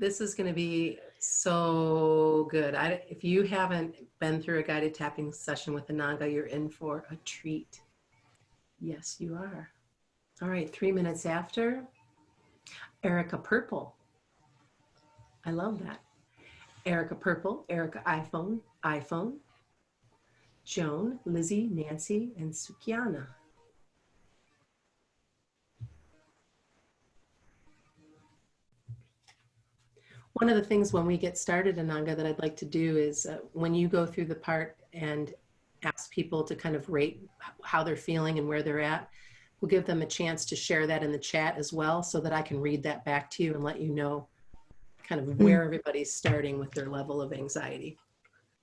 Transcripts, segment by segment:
This is going to be so good. If you haven't been through a guided tapping session with Ananga, you're in for a treat. Yes, you are. All right, 3 minutes after, Erica Purple. I love that. Erica Purple, Erica iPhone, Joan, Lizzie, Nancy, and Sukiana. One of the things when we get started, Ananga, that I'd like to do is when you go through the part and ask people to kind of rate how they're feeling and where they're at, we'll give them a chance to share that in the chat as well so that I can read that back to you and let you know kind of where everybody's starting with their level of anxiety.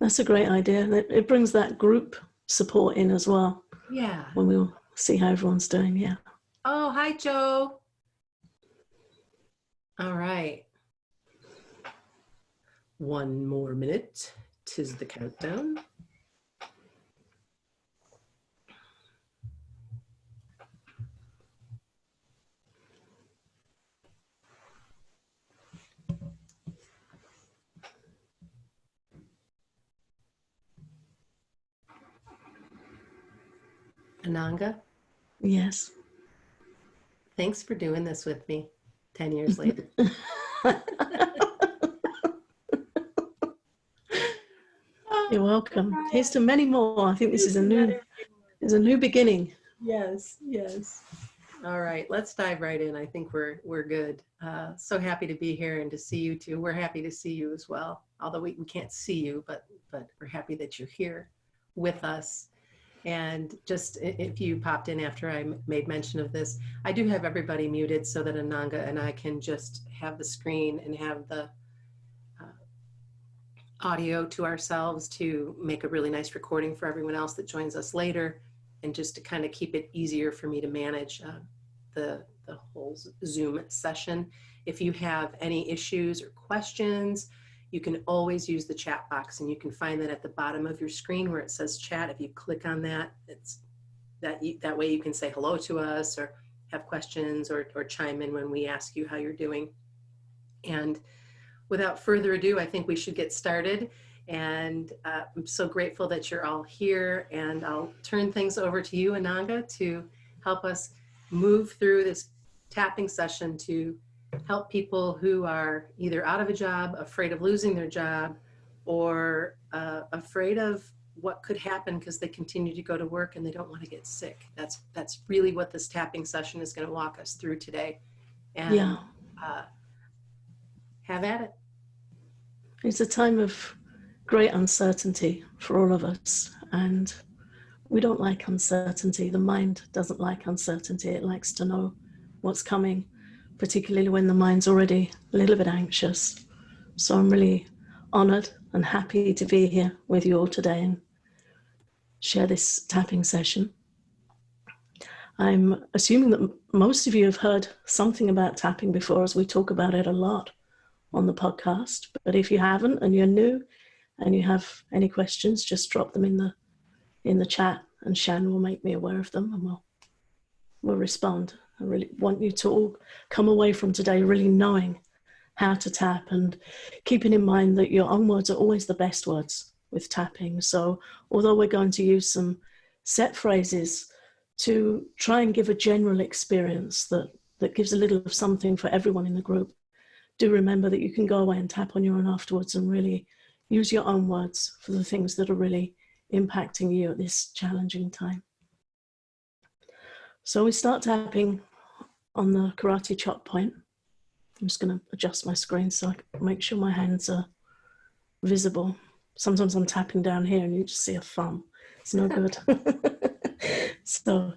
That's a great idea. It brings that group support in as well. Yeah. When we'll see how everyone's doing, yeah. Oh, hi, Joe. All right. 1 more minute, 'tis the countdown. Ananga? Yes. Thanks for doing this with me 10 years later. You're welcome. Here's to many more. I think this is a new beginning. Yes, yes. All right, let's dive right in. I think we're good. So happy to be here and to see you too. We're happy to see you as well. Although we can't see you, but we're happy that you're here with us. And just if you popped in after I made mention of this, I do have everybody muted so that Ananga and I can just have the screen and have the audio to ourselves to make a really nice recording for everyone else that joins us later, and just to kind of keep it easier for me to manage the whole Zoom session. If you have any issues or questions, you can always use the chat box, and you can find that at the bottom of your screen where it says chat. If you click on that, that way you can say hello to us or have questions or chime in when we ask you how you're doing. And without further ado, I think we should get started. And I'm so grateful that you're all here. And I'll turn things over to you, Ananga, to help us move through this tapping session to help people who are either out of a job, afraid of losing their job, or afraid of what could happen because they continue to go to work and they don't want to get sick. That's really what this tapping session is going to walk us through today. And have at it. It's a time of great uncertainty for all of us, and we don't like uncertainty. The mind doesn't like uncertainty. It likes to know what's coming, particularly when the mind's already a little bit anxious. So I'm really honored and happy to be here with you all today and share this tapping session. I'm assuming that most of you have heard something about tapping before, as we talk about it a lot on the podcast. But if you haven't and you're new and you have any questions, just drop them in the chat, and Shann will make me aware of them, and we'll respond. I really want you to all come away from today really knowing how to tap, and keeping in mind that your own words are always the best words with tapping. So although we're going to use some set phrases to try and give a general experience that gives a little of something for everyone in the group, do remember that you can go away and tap on your own afterwards and really use your own words for the things that are really impacting you at this challenging time. So we start tapping on the karate chop point. I'm just going to adjust my screen so I can make sure my hands are visible. Sometimes I'm tapping down here and you just see a thumb. It's no good. So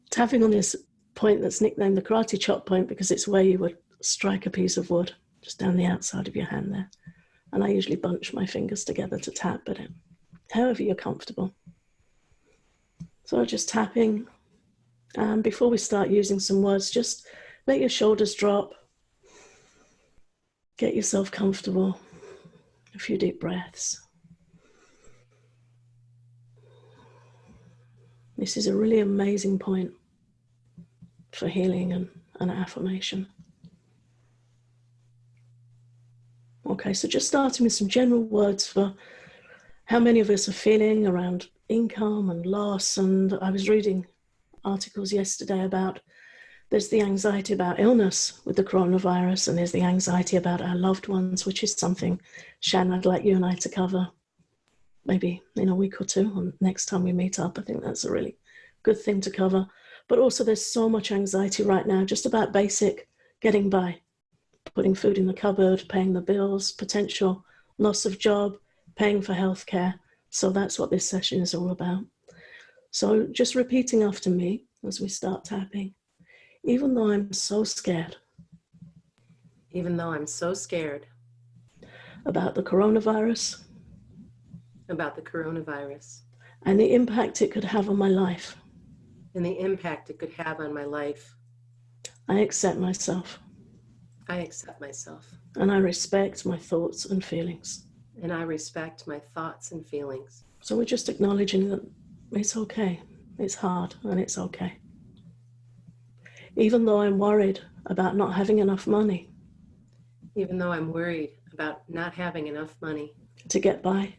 tapping on this point that's nicknamed the karate chop point because it's where you would strike a piece of wood just down the outside of your hand there. And I usually bunch my fingers together to tap, but however you're comfortable. So just tapping. Before we start using some words, just let your shoulders drop. Get yourself comfortable. A few deep breaths. This is a really amazing point for healing and affirmation. Okay, so just starting with some general words for how many of us are feeling around income and loss. And I was reading articles yesterday about there's the anxiety about illness with the coronavirus, and there's the anxiety about our loved ones, which is something, Shann, I'd like you and I to cover maybe in a week or two, or next time we meet up. I think that's a really good thing to cover. But also there's so much anxiety right now just about basic getting by, putting food in the cupboard, paying the bills, potential loss of job, paying for healthcare. So that's what this session is all about. So just repeating after me as we start tapping. Even though I'm so scared. Even though I'm so scared. About the coronavirus. About the coronavirus. And the impact it could have on my life. And the impact it could have on my life. I accept myself. I accept myself. And I respect my thoughts and feelings. And I respect my thoughts and feelings. So we're just acknowledging that it's okay. It's hard and it's okay. Even though I'm worried about not having enough money. Even though I'm worried about not having enough money. To get by.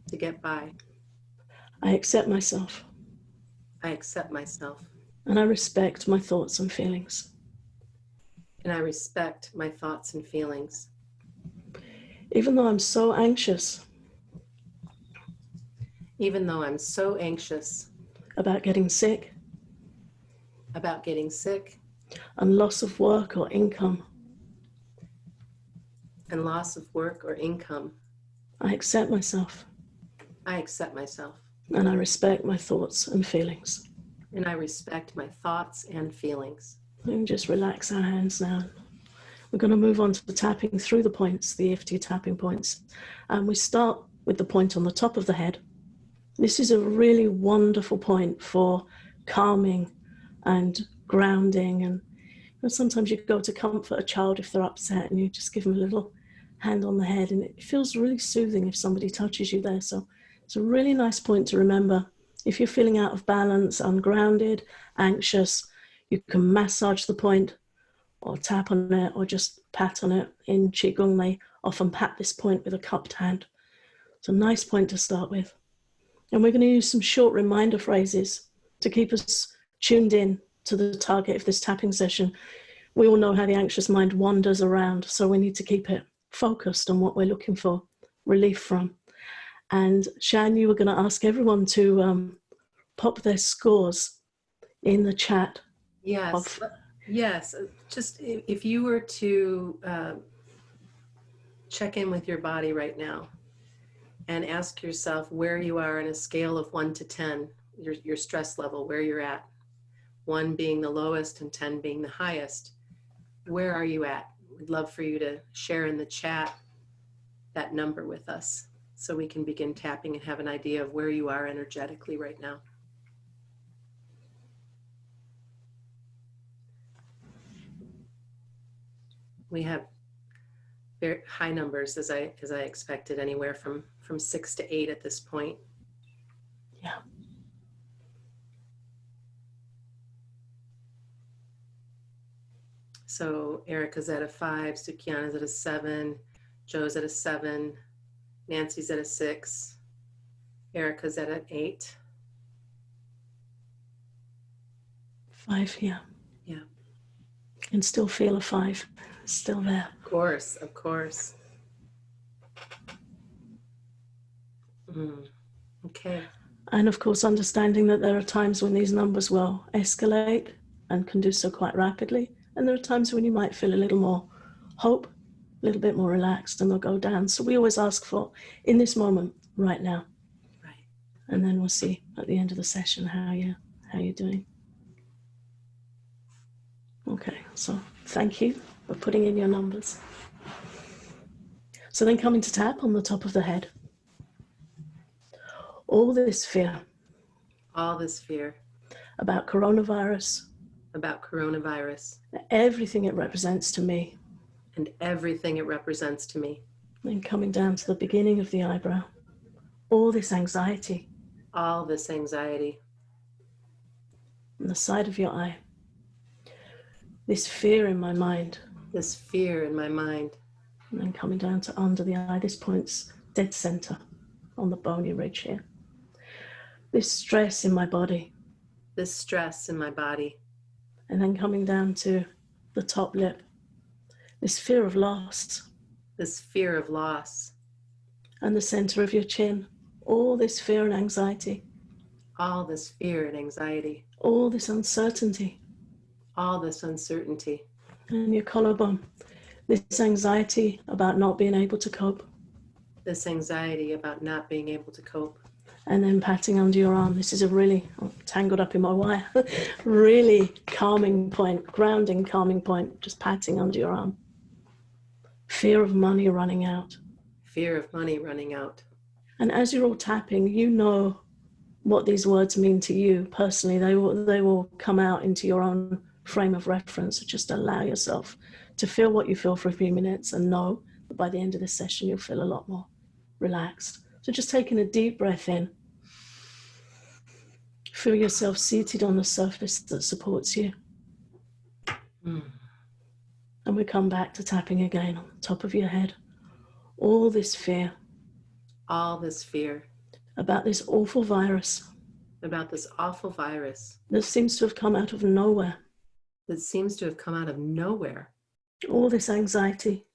To get by. I accept myself. I accept myself. And I respect my thoughts and feelings. And I respect my thoughts and feelings. Even though I'm so anxious. Even though I'm so anxious. About getting sick. About getting sick. And loss of work or income. And loss of work or income. I accept myself. I accept myself. And I respect my thoughts and feelings. And I respect my thoughts and feelings. And just relax our hands now. We're going to move on to the tapping through the points, the EFT tapping points. And we start with the point on the top of the head. This is a really wonderful point for calming and grounding. And sometimes you go to comfort a child if they're upset and you just give them a little hand on the head, and it feels really soothing if somebody touches you there. So it's a really nice point to remember. If you're feeling out of balance, ungrounded, anxious, you can massage the point or tap on it or just pat on it. In Qigong, they often pat this point with a cupped hand. It's a nice point to start with. And we're going to use some short reminder phrases to keep us tuned in to the target of this tapping session. We all know how the anxious mind wanders around, so we need to keep it focused on what we're looking for relief from. And Shann, you were going to ask everyone to pop their scores in the chat. Yes. Yes. Just if you were to check in with your body right now and ask yourself where you are on a scale of 1 to 10, your stress level, where you're at, 1 being the lowest and 10 being the highest, where are you at? We'd love for you to share in the chat that number with us so we can begin tapping and have an idea of where you are energetically right now. We have very high numbers, as I expected, anywhere from 6 to 8 at this point. Yeah. So Erica's at a 5, Sukiana's at a 7, Joe's at a 7, Nancy's at a 6, Erica's at an 8. 5, yeah. Yeah. Can still feel a 5, still there. Of course, of course. Okay. And of course, understanding that there are times when these numbers will escalate and can do so quite rapidly. And there are times when you might feel a little more hope, a little bit more relaxed, and they'll go down. So we always ask for, in this moment, right now. Right. And then we'll see at the end of the session how you're doing. Okay, so thank you for putting in your numbers. So then coming to tap on the top of the head. All this fear. All this fear. About coronavirus. About coronavirus. Everything it represents to me. And everything it represents to me. Then coming down to the beginning of the eyebrow. All this anxiety. All this anxiety. On the side of your eye. This fear in my mind. This fear in my mind. And then coming down to under the eye. This point's dead center on the bony ridge here. This stress in my body. This stress in my body. And then coming down to the top lip. This fear of loss. This fear of loss. And the center of your chin. All this fear and anxiety. All this fear and anxiety. All this uncertainty. All this uncertainty. And your collarbone. This anxiety about not being able to cope. This anxiety about not being able to cope. And then patting under your arm. This is a really, tangled up in my wire, really calming point, grounding, calming point, just patting under your arm. Fear of money running out. Fear of money running out. And as you're all tapping, you know what these words mean to you personally. They will come out into your own frame of reference. So just allow yourself to feel what you feel for a few minutes and know that by the end of this session, you'll feel a lot more relaxed. So just taking a deep breath in. Feel yourself seated on the surface that supports you. And we come back to tapping again on the top of your head. All this fear. All this fear. About this awful virus. About this awful virus. That seems to have come out of nowhere. That seems to have come out of nowhere. All this anxiety.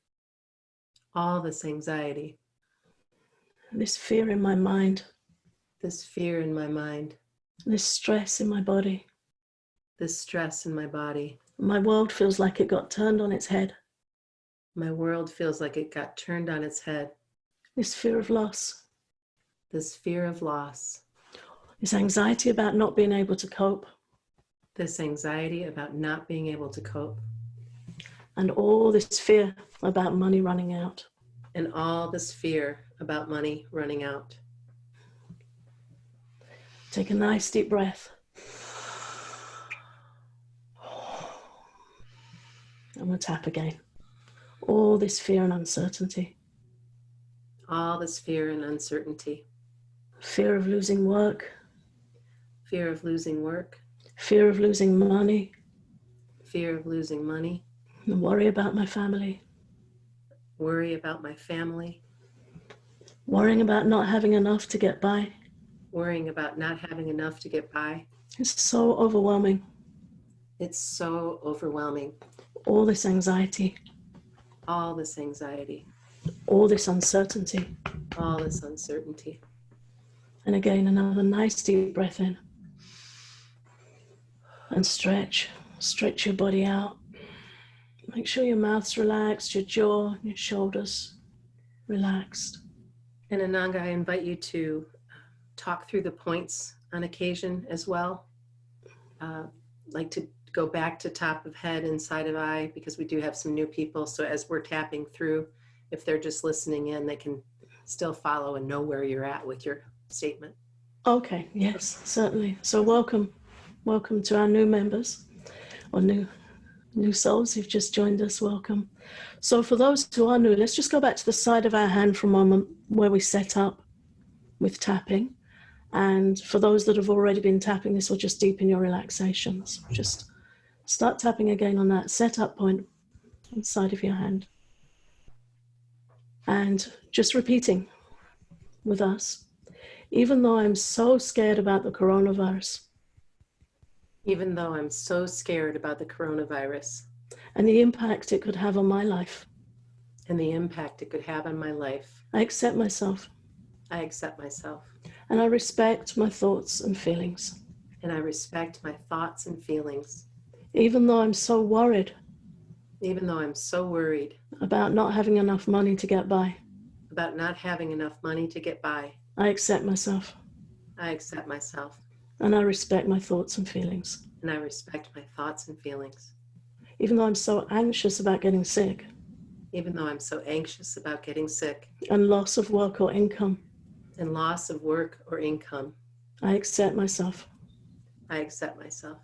All this anxiety. This fear in my mind. This fear in my mind. This stress in my body. This stress in my body. My world feels like it got turned on its head. My world feels like it got turned on its head. This fear of loss. This fear of loss. This anxiety about not being able to cope. This anxiety about not being able to cope. And all this fear about money running out. And all this fear about money running out. Take a nice deep breath. And we'll tap again. All this fear and uncertainty. All this fear and uncertainty. Fear of losing work. Fear of losing work. Fear of losing money. Fear of losing money. And worry about my family. Worry about my family. Worrying about not having enough to get by. Worrying about not having enough to get by. It's so overwhelming. It's so overwhelming. All this anxiety. All this anxiety. All this uncertainty. All this uncertainty. And again, another nice deep breath in. And stretch. Stretch your body out. Make sure your mouth's relaxed, your jaw, your shoulders relaxed. And Ananga, I invite you to talk through the points on occasion as well. Like to go back to top of head, inside of eye, because we do have some new people. So as we're tapping through, if they're just listening in, they can still follow and know where you're at with your statement. Okay, yes, certainly. So welcome to our new members, or new souls who've just joined us, welcome. So for those who are new, let's just go back to the side of our hand for a moment where we set up with tapping. And for those that have already been tapping, this will just deepen your relaxations. Just start tapping again on that setup point on the side of your hand. And just repeating with us, even though I'm so scared about the coronavirus, Even though I'm so scared about the coronavirus and the impact it could have on my life, and the impact it could have on my life, I accept myself. I accept myself. And I respect my thoughts and feelings. And I respect my thoughts and feelings. Even though I'm so worried Even though I'm so worried about not having enough money to get by, about not having enough money to get by, I accept myself. I accept myself. And I respect my thoughts and feelings. And I respect my thoughts and feelings. Even though I'm so anxious about getting sick Even though I'm so anxious about getting sick and loss of work or income, and loss of work or income, I accept myself. I accept myself.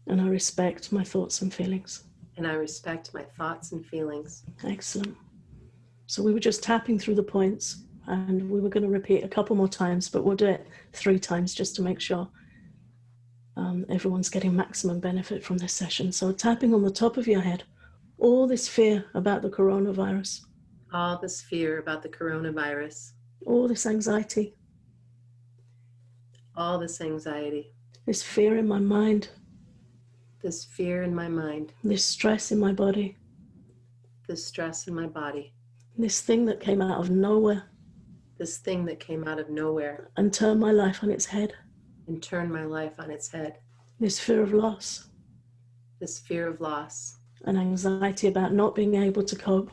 And I respect my thoughts and feelings. And I respect my thoughts and feelings. Excellent. So we were just tapping through the points, and we were going to repeat a couple more times, but we'll do it 3 times just to make sure everyone's getting maximum benefit from this session. So tapping on the top of your head, all this fear about the coronavirus. all this fear about the coronavirus, all this anxiety, all this anxiety, this fear in my mind, this fear in my mind, this stress in my body, this stress in my body, this thing that came out of nowhere this thing that came out of nowhere and turned my life on its head, and turned my life on its head, this fear of loss, this fear of loss, and anxiety about not being able to cope.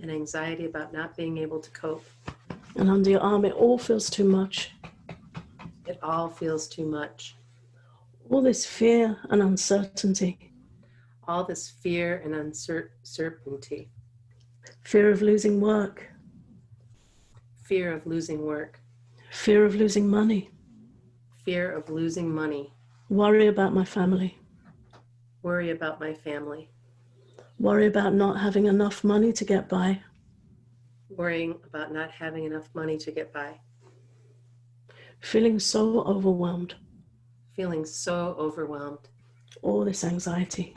and anxiety about not being able to cope. And under your arm, it all feels too much. It all feels too much. All this fear and uncertainty, All this fear and uncertainty, fear of losing work, fear of losing work, fear of losing money, fear of losing money, worry about my family, worry about my family, worry about not having enough money to get by, worrying about not having enough money to get by, feeling so overwhelmed, feeling so overwhelmed, all this anxiety,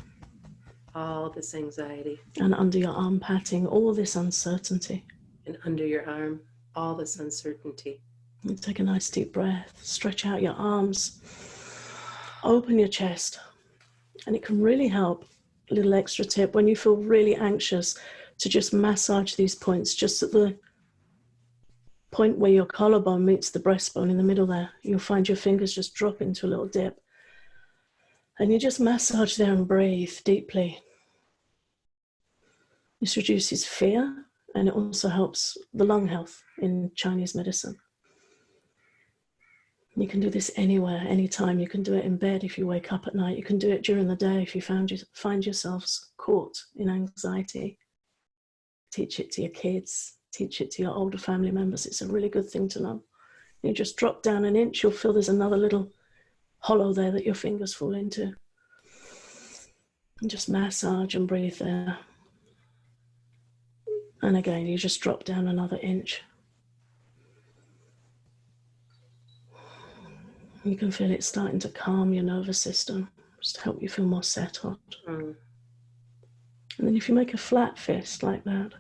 all this anxiety, and under your arm patting, all this uncertainty. and under your arm, all this uncertainty. And take a nice deep breath, stretch out your arms, open your chest, and it can really help. A little extra tip, when you feel really anxious, to just massage these points just at the point where your collarbone meets the breastbone in the middle there. You'll find your fingers just drop into a little dip. And you just massage there and breathe deeply. This reduces fear, and it also helps the lung health in Chinese medicine. You can do this anywhere, anytime. You can do it in bed if you wake up at night. You can do it during the day if you find yourselves caught in anxiety. Teach it to your kids, teach it to your older family members. It's a really good thing to know. You just drop down an inch, you'll feel there's another little hollow there that your fingers fall into. And just massage and breathe there. And again, you just drop down another inch. You can feel it starting to calm your nervous system, just to help you feel more settled. And then if you make a flat fist like that,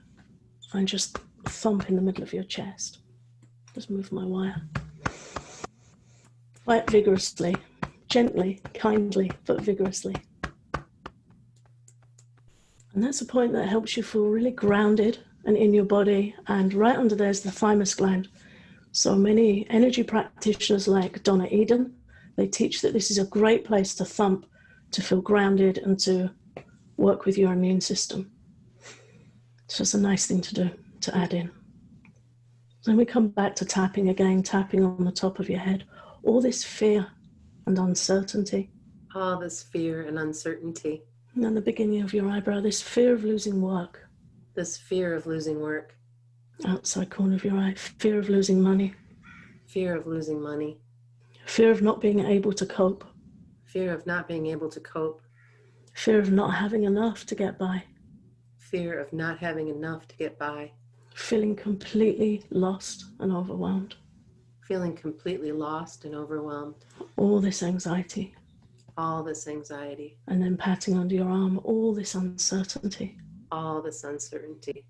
and just thump in the middle of your chest. Just move my wire. Quite vigorously, gently, kindly, but vigorously. And that's a point that helps you feel really grounded and in your body. And right under there's the thymus gland. So many energy practitioners like Donna Eden, they teach that this is a great place to thump, to feel grounded and to work with your immune system. So it's a nice thing to do, to add in. Then we come back to tapping again, tapping on the top of your head. All this fear and uncertainty. All this fear and uncertainty. And then the beginning of your eyebrow, this fear of losing work. This fear of losing work. Outside corner of your eye, fear of losing money. Fear of losing money. Fear of not being able to cope. Fear of not being able to cope. Fear of not having enough to get by. Fear of not having enough to get by. Feeling completely lost and overwhelmed. Feeling completely lost and overwhelmed. All this anxiety. All this anxiety. And then patting under your arm, all this uncertainty. All this uncertainty.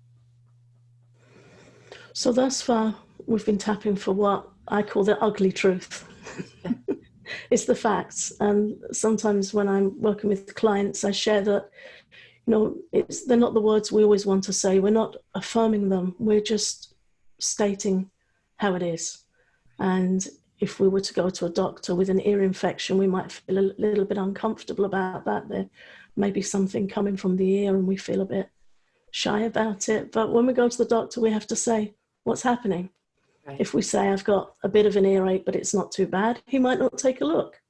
So thus far, we've been tapping for what I call the ugly truth. It's the facts. And sometimes when I'm working with clients, I share that, they're not the words we always want to say. We're not affirming them. We're just stating how it is. And if we were to go to a doctor with an ear infection, we might feel a little bit uncomfortable about that. There may be something coming from the ear and we feel a bit shy about it. But when we go to the doctor, we have to say, what's happening? Right. If we say, I've got a bit of an earache, but it's not too bad, he might not take a look.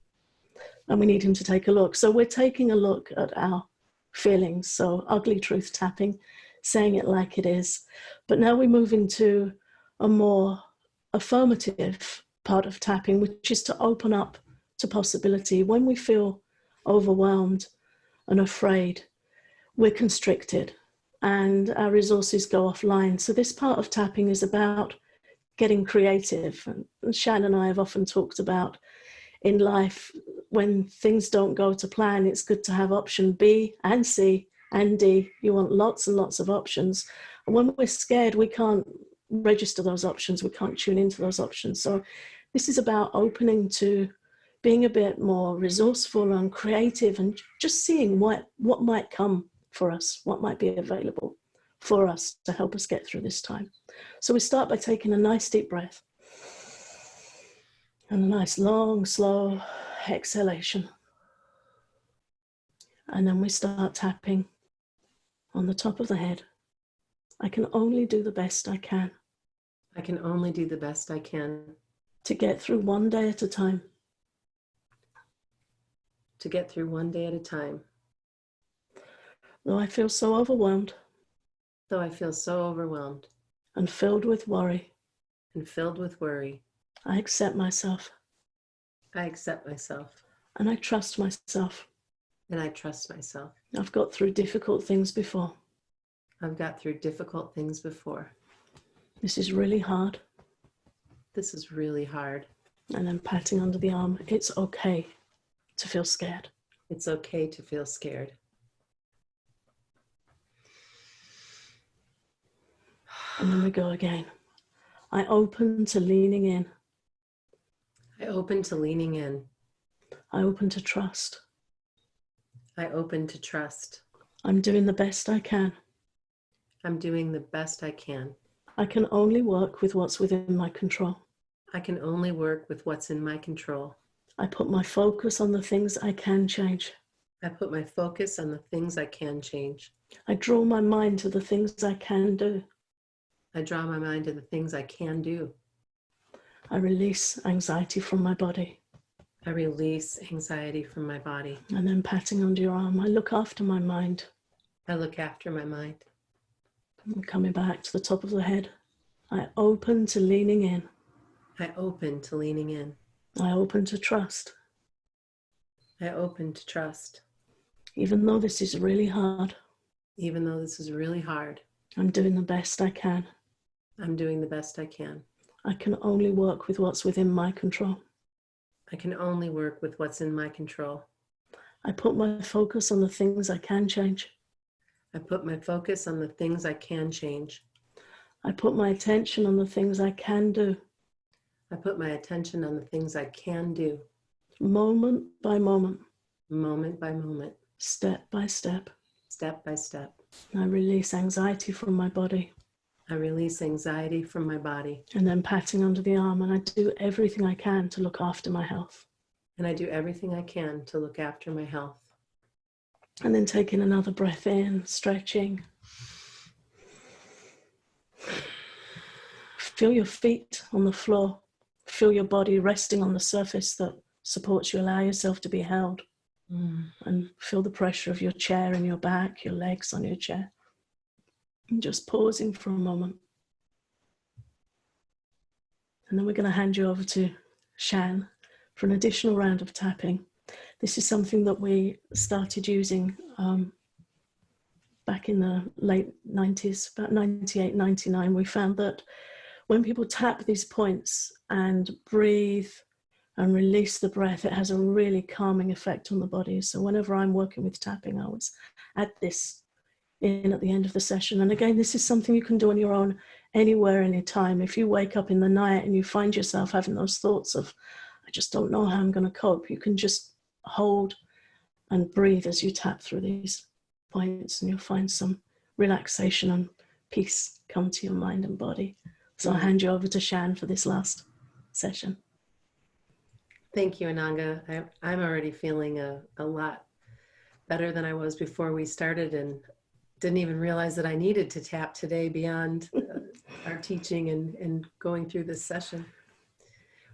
And we need him to take a look. So we're taking a look at our feelings. So ugly truth tapping, saying it like it is. But now we move into a more affirmative part of tapping, which is to open up to possibility. When we feel overwhelmed and afraid, we're constricted and our resources go offline. So this part of tapping is about getting creative. And Shann and I have often talked about in life, when things don't go to plan, it's good to have option B and C and D. You want lots and lots of options. And when we're scared, we can't register those options. We can't tune into those options. So this is about opening to being a bit more resourceful and creative and just seeing what might come for us, what might be available for us to help us get through this time. So we start by taking a nice deep breath and a nice long, slow exhalation. And then we start tapping on the top of the head. I can only do the best I can. I can only do the best I can. To get through one day at a time. To get through one day at a time. Though I feel so overwhelmed. Though I feel so overwhelmed. And filled with worry. And filled with worry. I accept myself. I accept myself. And I trust myself. And I trust myself. I've got through difficult things before. I've got through difficult things before. This is really hard. This is really hard. And then patting under the arm. It's okay to feel scared. It's okay to feel scared. And then we go again. I open to leaning in. I open to leaning in. I open to trust. I open to trust. I'm doing the best I can. I'm doing the best I can. I can only work with what's within my control. I can only work with what's in my control. I put my focus on the things I can change. I put my focus on the things I can change. I draw my mind to the things I can do. I draw my mind to the things I can do. I release anxiety from my body. I release anxiety from my body. And then patting under your arm, I look after my mind. I look after my mind. And coming back to the top of the head, I open to leaning in. I open to leaning in. I open to trust. I open to trust. Even though this is really hard. Even though this is really hard. I'm doing the best I can. I'm doing the best I can. I can only work with what's within my control. I can only work with what's in my control. I put my focus on the things I can change. I put my focus on the things I can change. I put my attention on the things I can do. I put my attention on the things I can do. Moment by moment. Moment by moment. Step by step. Step by step. I release anxiety from my body. I release anxiety from my body. And then patting under the arm, and I do everything I can to look after my health. And I do everything I can to look after my health. And then taking another breath in, stretching. Feel your feet on the floor. Feel your body resting on the surface that supports you. Allow yourself to be held. And feel the pressure of your chair in your back, your legs on your chair. And just pausing for a moment. And then we're going to hand you over to Shann for an additional round of tapping. This is something that we started using back in the late 90s, about 98, 99. We found that when people tap these points and breathe and release the breath, it has a really calming effect on the body. So whenever I'm working with tapping, I always add this in at the end of the session. And again, this is something you can do on your own, anywhere, anytime. If you wake up in the night and you find yourself having those thoughts of, I just don't know how I'm going to cope, you can just hold and breathe as you tap through these points, and you'll find some relaxation and peace come to your mind and body. So I'll hand you over to Shann for this last session. Thank you, Ananga. I'm already feeling a lot better than I was before we started, and didn't even realize that I needed to tap today beyond our teaching and going through this session.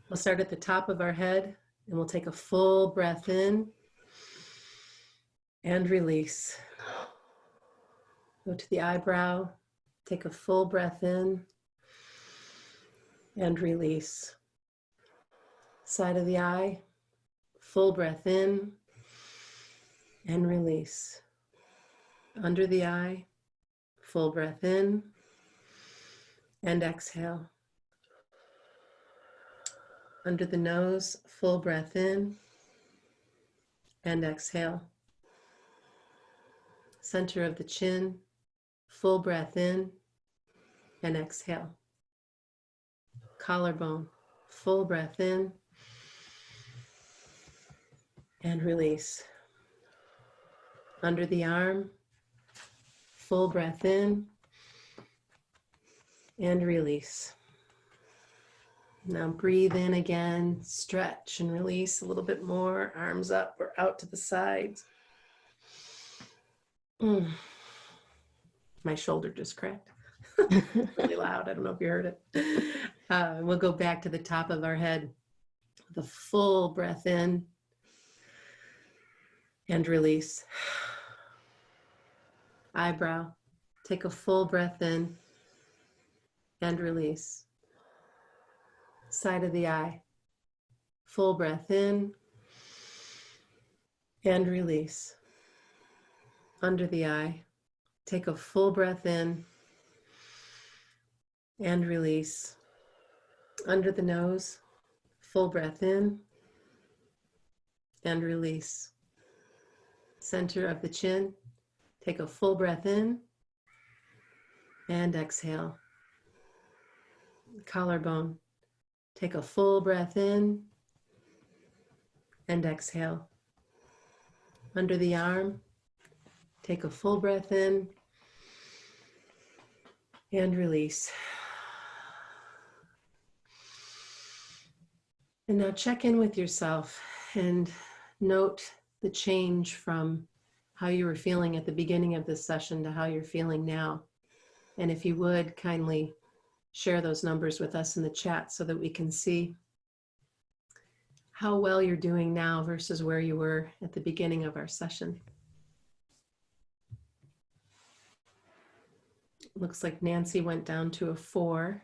We'll start at the top of our head, and we'll take a full breath in and release. Go to the eyebrow, take a full breath in and release. Side of the eye, full breath in and release. Under the eye, full breath in and exhale. Under the nose, full breath in and exhale. Center of the chin, full breath in and exhale. Collarbone, full breath in and release. Under the arm, full breath in and release. Now breathe in again, stretch and release a little bit more, arms up or out to the sides. My shoulder just cracked. Really loud. I don't know if you heard it. We'll go back to the top of our head. The full breath in and release. Eyebrow. Take a full breath in and release. Side of the eye. Full breath in and release. Under the eye. Take a full breath in and release. Under the nose, full breath in and release. Center of the chin, take a full breath in and exhale. Collarbone, take a full breath in and exhale. Under the arm, take a full breath in and release. And now check in with yourself and note the change from how you were feeling at the beginning of this session to how you're feeling now. And if you would, kindly share those numbers with us in the chat so that we can see how well you're doing now versus where you were at the beginning of our session. Looks like Nancy went down to a 4.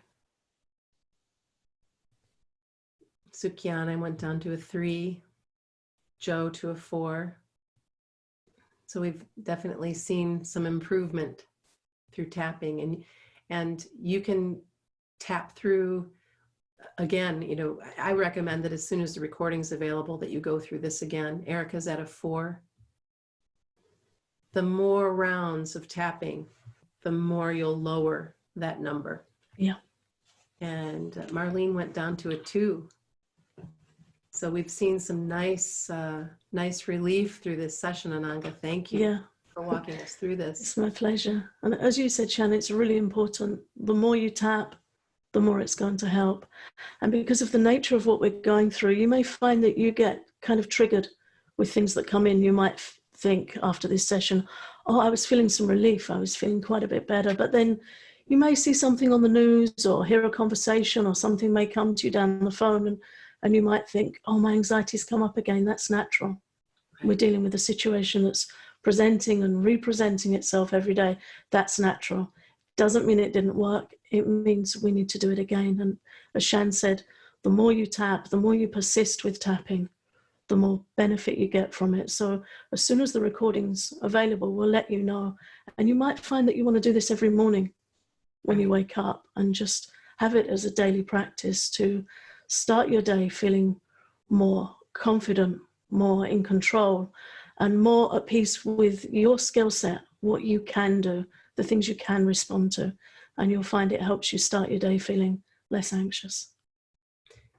Sukiana went down to a 3. Joe to a 4. So we've definitely seen some improvement through tapping, and you can tap through again. You know, I recommend that as soon as the recording's available that you go through this again. Erica's at a 4. The more rounds of tapping, the more you'll lower that number. Yeah. And Marlene went down to a 2. So we've seen some nice relief through this session, Ananga. Thank you for walking us through this. It's my pleasure. And as you said, Shann, it's really important. The more you tap, the more it's going to help. And because of the nature of what we're going through, you may find that you get kind of triggered with things that come in. You might think after this session, oh, I was feeling some relief. I was feeling quite a bit better. But then you may see something on the news or hear a conversation, or something may come to you down the phone, and you might think, oh, my anxiety's come up again. That's natural. Right. We're dealing with a situation that's presenting and representing itself every day. That's natural. Doesn't mean it didn't work. It means we need to do it again. And as Shann said, the more you tap, the more you persist with tapping, the more benefit you get from it. So as soon as the recording's available, we'll let you know. And you might find that you want to do this every morning when you wake up, and just have it as a daily practice to start your day feeling more confident, more in control, and more at peace with your skill set, what you can do, the things you can respond to. And you'll find it helps you start your day feeling less anxious.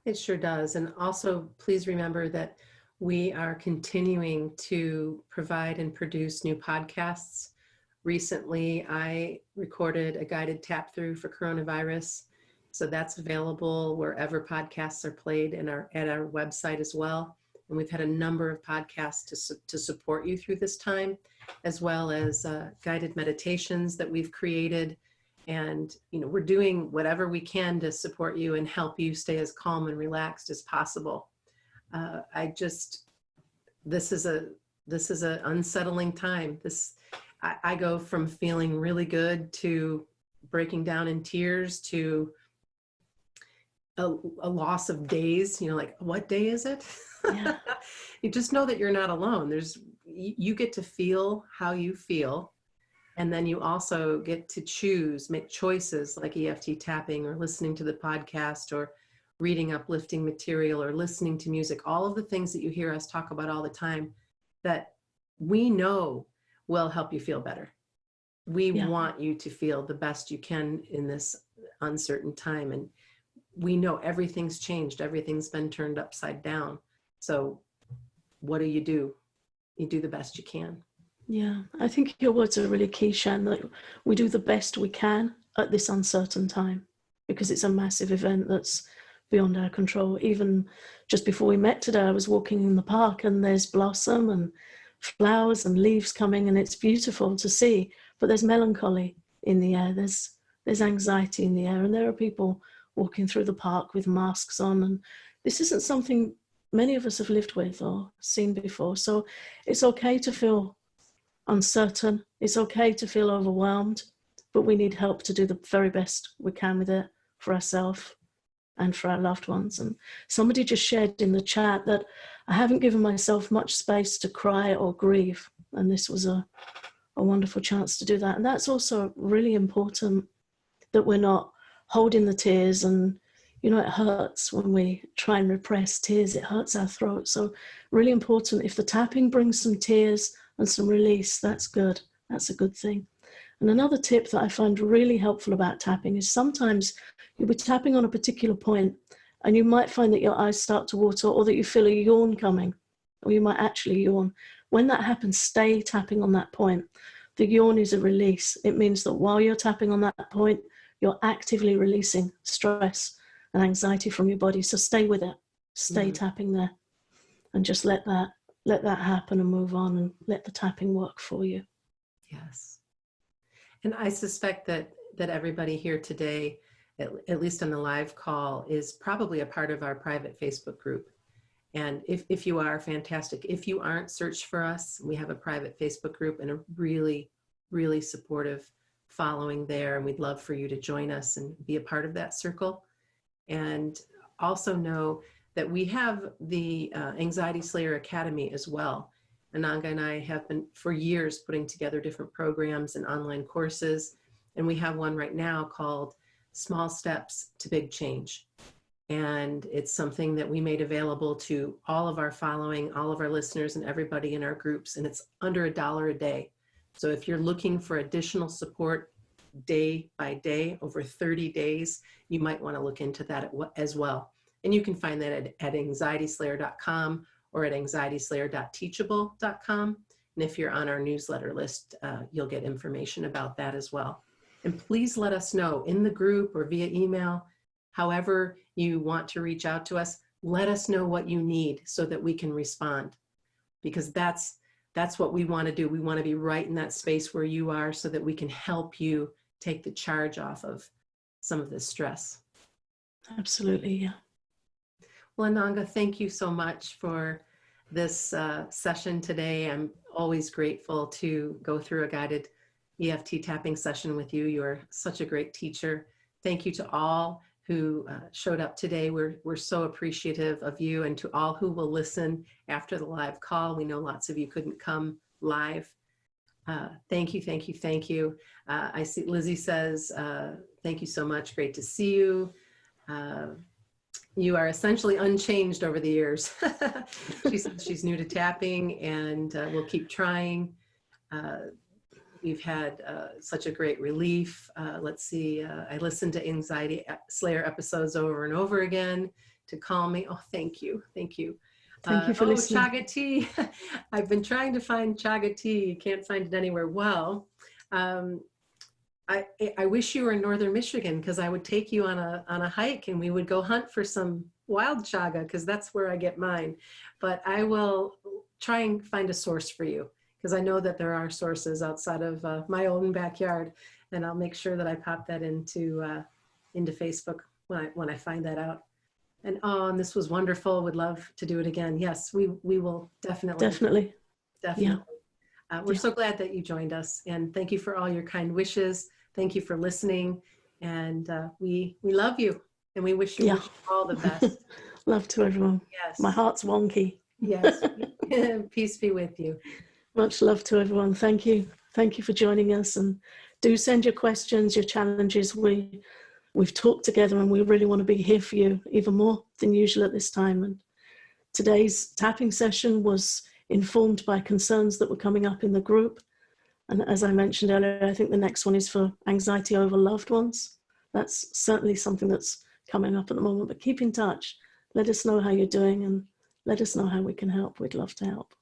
It sure does. And also, please remember that we are continuing to provide and produce new podcasts. Recently, I recorded a guided tap through for coronavirus. So that's available wherever podcasts are played, and at our website as well. And we've had a number of podcasts to support you through this time, as well as guided meditations that we've created. And, you know, we're doing whatever we can to support you and help you stay as calm and relaxed as possible. This is a unsettling time. I go from feeling really good to breaking down in tears to a loss of days, you know, like, what day is it? Yeah. You just know that you're not alone. You get to feel how you feel. And then you also get to choose, make choices like EFT tapping, or listening to the podcast, or reading uplifting material, or listening to music, all of the things that you hear us talk about all the time that we know will help you feel better. We want you to feel the best you can in this uncertain time. And we know everything's changed. Everything's been turned upside down. So what do? You do the best you can. Yeah, I think your words are really key, Shann, that we do the best we can at this uncertain time, because it's a massive event that's beyond our control. Even just before we met today, I was walking in the park and there's blossom and flowers and leaves coming, and it's beautiful to see, but there's melancholy in the air, there's anxiety in the air, and there are people walking through the park with masks on, and this isn't something many of us have lived with or seen before. So it's okay to feel uncertain, it's okay to feel overwhelmed, but we need help to do the very best we can with it for ourselves and for our loved ones. And somebody just shared in the chat that I haven't given myself much space to cry or grieve, and this was a wonderful chance to do that. And that's also really important, that we're not holding the tears. And you know, it hurts when we try and repress tears, it hurts our throat. So really important, if the tapping brings some tears and some release, that's good, that's a good thing. And another tip that I find really helpful about tapping is sometimes you'll be tapping on a particular point and you might find that your eyes start to water, or that you feel a yawn coming, or you might actually yawn. When that happens, stay tapping on that point. The yawn is a release. It means that while you're tapping on that point, you're actively releasing stress and anxiety from your body. So stay with it, stay tapping there, and just let that happen and move on, and let the tapping work for you. Yes. And I suspect that everybody here today, at least on the live call, is probably a part of our private Facebook group. And if you are, fantastic. If you aren't, search for us. We have a private Facebook group and a really, really supportive following there. And we'd love for you to join us and be a part of that circle. And also know that we have the Anxiety Slayer Academy as well. Ananga and I have been for years putting together different programs and online courses. And we have one right now called Small Steps to Big Change. And it's something that we made available to all of our following, all of our listeners, and everybody in our groups. And it's under $1 a day. So if you're looking for additional support day by day over 30 days, you might want to look into that as well. And you can find that at anxietyslayer.com or at anxietyslayer.teachable.com. And if you're on our newsletter list, you'll get information about that as well. And please let us know in the group or via email, however you want to reach out to us, let us know what you need so that we can respond, because that's what we want to do. We want to be right in that space where you are so that we can help you take the charge off of some of this stress. Absolutely, yeah. Well, Ananga, thank you so much for this session today. I'm always grateful to go through a guided EFT tapping session with you. You're such a great teacher. Thank you to all who showed up today. We're so appreciative of you, and to all who will listen after the live call. We know lots of you couldn't come live. Thank you, thank you, thank you. I see Lizzie says, thank you so much. Great to see you. You are essentially unchanged over the years. She said she's new to tapping, and we'll keep trying. We've had such a great relief. Let's see, I listened to Anxiety Slayer episodes over and over again to calm me. Oh, thank you, thank you. Thank you for listening. Chaga tea. I've been trying to find chaga tea. Can't find it anywhere. Well, I wish you were in northern Michigan, because I would take you on a hike and we would go hunt for some wild chaga, because that's where I get mine. But I will try and find a source for you, because I know that there are sources outside of my own backyard, and I'll make sure that I pop that into Facebook when I find that out. And this was wonderful. Would love to do it again. Yes, we will definitely. Yeah. We're so glad that you joined us, and thank you for all your kind wishes. Thank you for listening, and we love you, and we wish you all the best. Love to everyone. Yes. My heart's wonky. Yes. Peace be with you. Much love to everyone. Thank you. Thank you for joining us, and do send your questions, your challenges. We've talked together, and we really want to be here for you even more than usual at this time. And today's tapping session was informed by concerns that were coming up in the group. And as I mentioned earlier, I think the next one is for anxiety over loved ones. that's certainly something that's coming up at the moment. But keep in touch. Let us know how you're doing and let us know how we can help. We'd love to help.